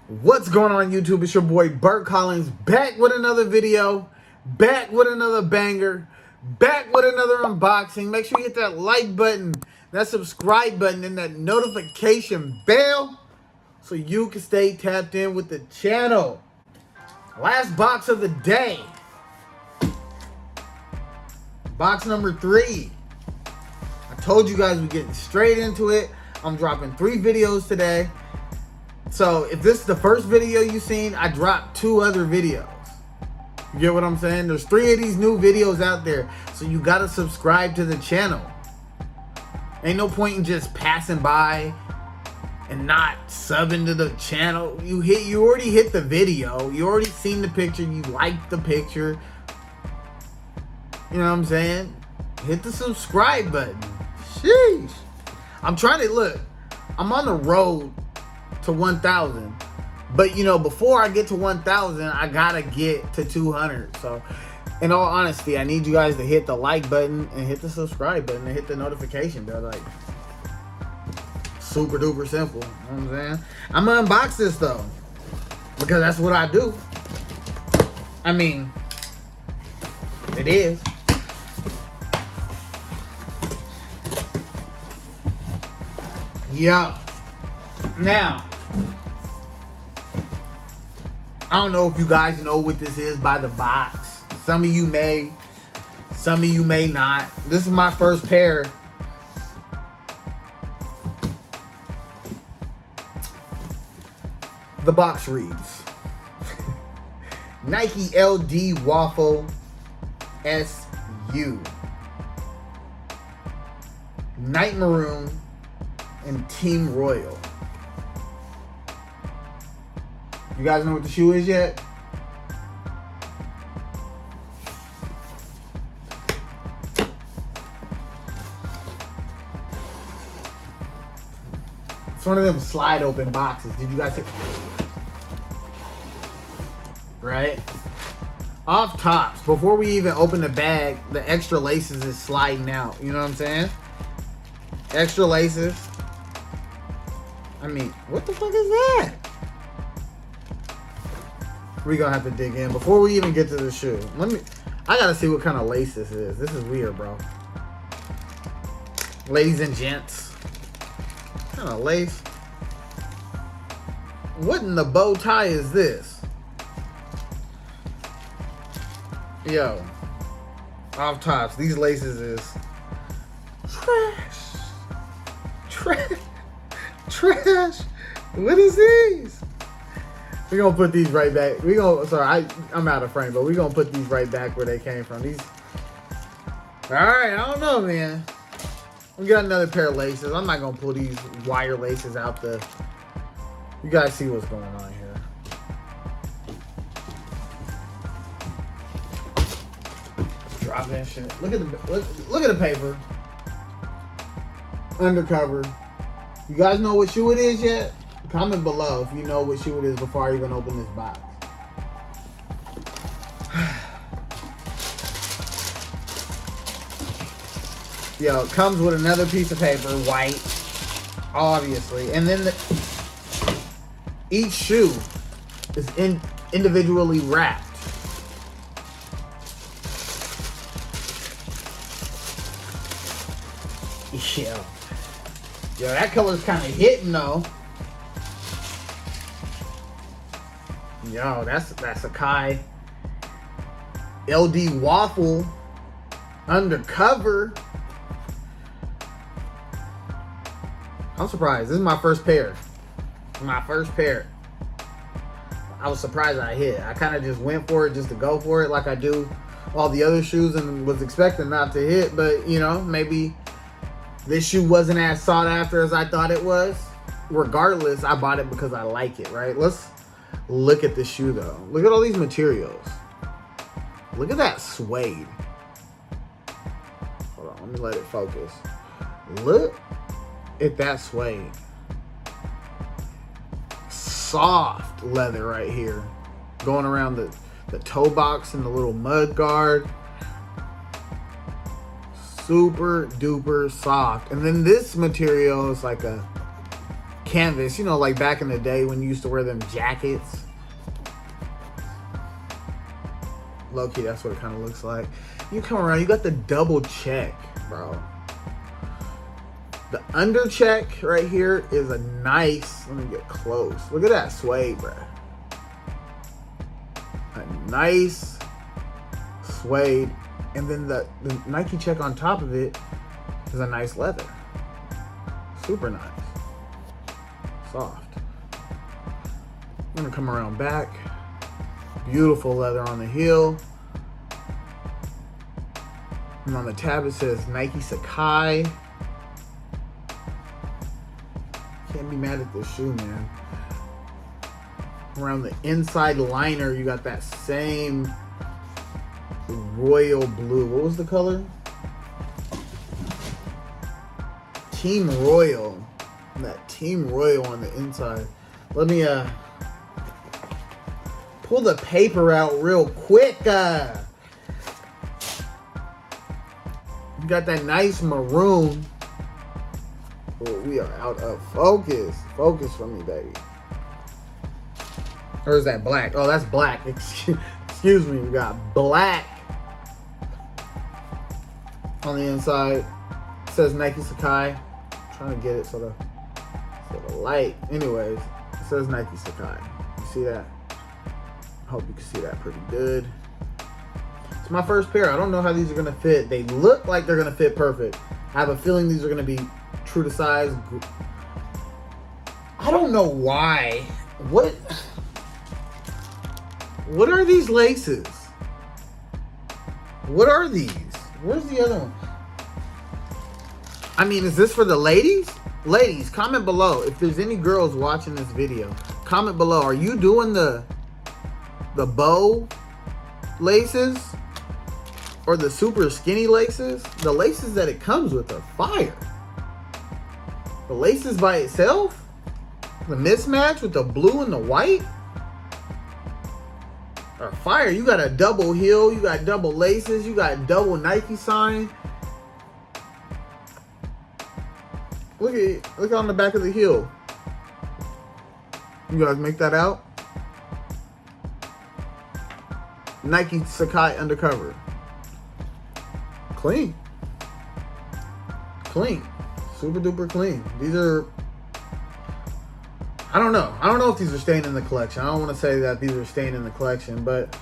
What's going on YouTube? It's your boy Burt Collins, back with another video, back with another banger, back with another unboxing. Make sure you hit that like button, that subscribe button, and that notification bell so you can stay tapped in with the channel. Last box of the day. Box number 3. I told you guys we're getting straight into it. I'm dropping 3 videos today. So if this is the first video you've seen, I dropped 2 other videos. You get what I'm saying? There's 3 of these new videos out there. So you gotta subscribe to the channel. Ain't no point in just passing by and not subbing to the channel. You already hit the video. You already seen the picture. You liked the picture. You know what I'm saying? Hit the subscribe button. Sheesh. I'm trying to look. I'm on the road to 1,000, but you know, before I get to 1,000, I gotta get to 200. So in all honesty, I need you guys to hit the like button and hit the subscribe button and hit the notification bell. Like, super duper simple. You know what I'm saying? I'm gonna unbox this though, because that's what I do. I mean, it is. Yeah. Now, I don't know if you guys know what this is by the box. Some of you may, some of you may not. This is my first pair. The box reads, Nike LD Waffle SU. Night Maroon and Team Royal. You guys know what the shoe is yet? It's one of them slide open boxes. Did you guys see? Right? Off tops, before we even open the bag, the extra laces is sliding out. You know what I'm saying? Extra laces. I mean, what the fuck is that? We're gonna have to dig in before we even get to the shoe. I gotta see what kind of lace this is. This is weird, bro. Ladies and gents. What kind of lace? What in the bow tie is this? Yo. Off tops. These laces is trash. Trash. What is these? We're gonna put these right back. I'm out of frame, but we're gonna put these right back where they came from. These. Alright, I don't know, man. We got another pair of laces. I'm not gonna pull these wire laces out the. You guys see what's going on here. Drop that shit. Look at the paper. Undercover. You guys know what shoe it is yet? Comment below if you know what shoe it is before I even open this box. Yo, it comes with another piece of paper, white, obviously. And then each shoe is individually wrapped. Yo, that color's kind of hitting though. Yo, that's Sacai LD Waffle Undercover. I'm surprised. This is my first pair. My first pair. I was surprised I hit. I kind of just went for it just to go for it like I do all the other shoes and was expecting not to hit. But, you know, maybe this shoe wasn't as sought after as I thought it was. Regardless, I bought it because I like it, right? Let's look at the shoe though. Look at all these materials. Look at that suede. Hold on, let me let it focus. Look at that suede. Soft leather right here. Going around the toe box and the little mud guard. Super duper soft. And then this material is like a canvas, you know, like back in the day when you used to wear them jackets. Low-key, that's what it kind of looks like. You come around, you got the double check, bro. The under check right here is a nice, let me get close. Look at that suede, bro. A nice suede. And then the Nike check on top of it is a nice leather. Super nice. Soft. I'm gonna come around back. Beautiful leather on the heel. And on the tab it says Nike Sacai. Can't be mad at this shoe, man. Around the inside liner, you got that same royal blue. What was the color? Team Royal. That Team Royal on the inside. Let me pull the paper out real quick. You got that nice maroon. Oh, we are out of focus. Focus for me, baby. Or is that black? Oh, that's black. Excuse me. We got black on the inside. It says Nike Sacai. I'm trying to get it so the light. Anyways, it says Nike Sacai. You see that? I hope you can see that pretty good. It's my first pair. I don't know how these are gonna fit. They look like they're gonna fit perfect. I have a feeling these are gonna be true to size. I don't know why. What are these laces? What are these? Where's the other one? I mean, is this for the ladies? Ladies, comment below if there's any girls watching this video. Comment below. Are you doing the bow laces or the super skinny laces? The laces that it comes with are fire. The laces by itself, the mismatch with the blue and the white are fire. You got a double heel, you got double laces, you got double Nike sign. Look on the back of the heel. You guys make that out? Nike Sacai Undercover. Clean. Clean. Super duper clean. These are, I don't know if these are staying in the collection. I don't want to say that these are staying in the collection, but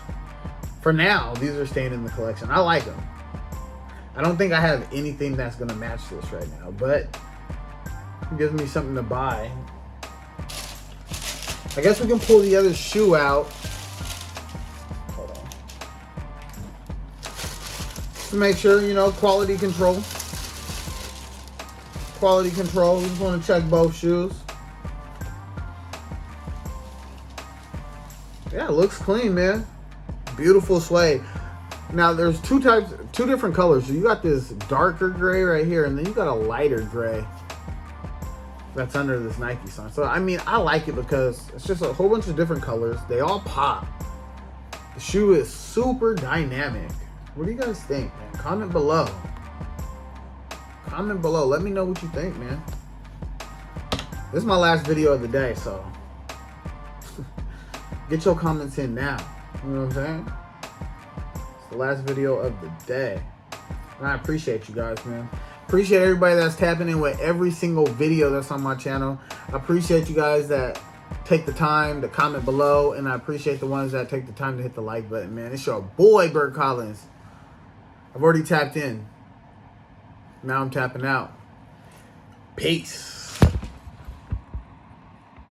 for now, these are staying in the collection. I like them. I don't think I have anything that's going to match this right now, but it gives me something to buy. I guess we can pull the other shoe out. Hold on. To make sure, you know, quality control. Quality control. We just want to check both shoes. Yeah, it looks clean, man. Beautiful suede. Now there's two different colors. So you got this darker gray right here, and then you got a lighter gray that's under this Nike sign. So I mean, I like it because it's just a whole bunch of different colors. They all pop. The shoe is super dynamic. What do you guys think, man? Comment below. Comment below. Let me know what you think, man. This is my last video of the day, so get your comments in now. You know what I'm saying? It's the last video of the day. And I appreciate you guys, man. Appreciate everybody that's tapping in with every single video that's on my channel. I appreciate you guys that take the time to comment below, and I appreciate the ones that take the time to hit the like button, man. It's your boy, Bert Collins. I've already tapped in. Now I'm tapping out. Peace.